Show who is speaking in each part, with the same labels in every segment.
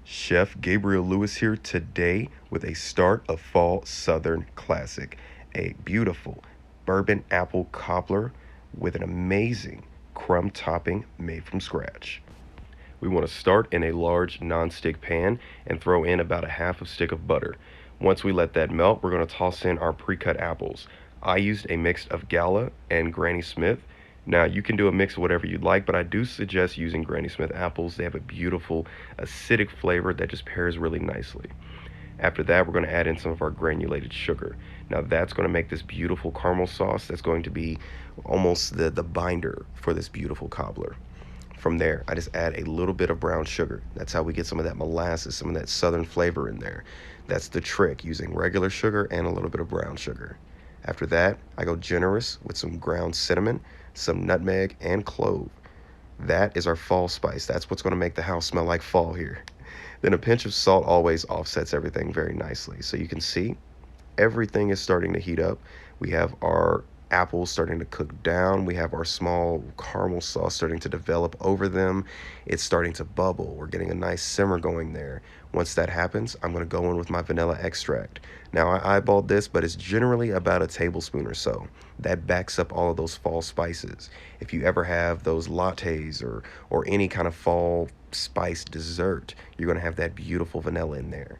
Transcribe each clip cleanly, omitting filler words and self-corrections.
Speaker 1: Chef Gabriel Lewis here today with a start of fall Southern classic, a beautiful bourbon apple cobbler with an amazing crumb topping made from scratch. We want to start in a large non-stick pan and throw in about a half a stick of butter. Once we let that melt, we're going to toss in our pre-cut apples. I used a mix of Gala and Granny Smith. Now you can do a mix of whatever you'd like, but I do suggest using Granny Smith apples. They have a beautiful acidic flavor that just pairs really nicely. After that, we're going to add in some of our granulated sugar. Now that's going to make this beautiful caramel sauce that's going to be almost the binder for this beautiful cobbler. From there, I just add a little bit of brown sugar. That's how we get some of that molasses, some of that southern flavor in there. That's the trick, using regular sugar and a little bit of brown sugar. After that, I go generous with some ground cinnamon, some nutmeg, and clove. That is our fall spice. That's what's going to make the house smell like fall here. Then a pinch of salt always offsets everything very nicely. So you can see everything is starting to heat up. We have our apples starting to cook down. We have our small caramel sauce starting to develop over them. It's starting to bubble. We're getting a nice simmer going there. Once that happens, I'm going to go in with my vanilla extract. Now I eyeballed this, but it's generally about a tablespoon or so. That backs up all of those fall spices. If you ever have those lattes or any kind of fall spice dessert, you're going to have that beautiful vanilla in there.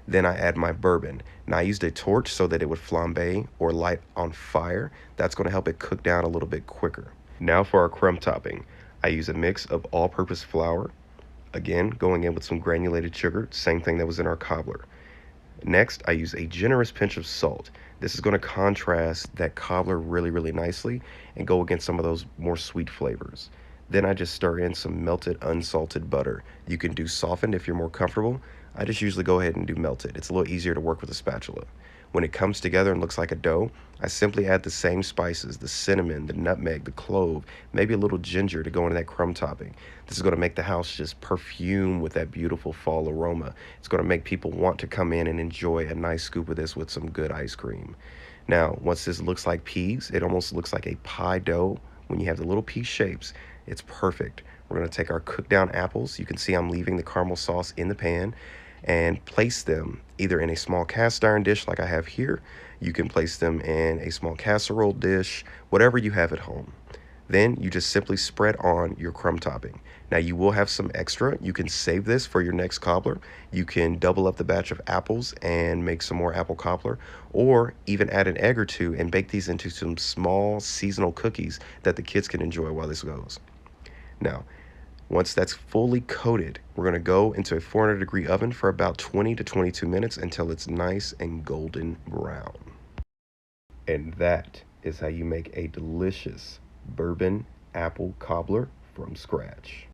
Speaker 1: Then I add my bourbon. Now I used a torch so that it would flambe or light on fire. That's going to help it cook down a little bit quicker. Now for our crumb topping. I use a mix of all-purpose flour. Again, going in with some granulated sugar, same thing that was in our cobbler. Next, I use a generous pinch of salt. This is going to contrast that cobbler really, really nicely and go against some of those more sweet flavors. Then I just stir in some melted unsalted butter. You can do softened if you're more comfortable. I just usually go ahead and do melted. It's a little easier to work with a spatula. When it comes together and looks like a dough, I simply add the same spices, the cinnamon, the nutmeg, the clove, maybe a little ginger to go into that crumb topping. This is going to make the house just perfume with that beautiful fall aroma. It's going to make people want to come in and enjoy a nice scoop of this with some good ice cream. Now, once this looks like peas, it almost looks like a pie dough. When you have the little pea shapes, it's perfect. We're going to take our cooked down apples. You can see I'm leaving the caramel sauce in the pan and place them either in a small cast iron dish like I have here. You can place them in a small casserole dish, whatever you have at home. Then you just simply spread on your crumb topping. Now you will have some extra. You can save this for your next cobbler. You can double up the batch of apples and make some more apple cobbler, or even add an egg or two and bake these into some small seasonal cookies that the kids can enjoy while this goes. Now, once that's fully coated, we're going to go into a 400-degree oven for about 20 to 22 minutes until it's nice and golden brown. And that is how you make a delicious bourbon apple cobbler from scratch.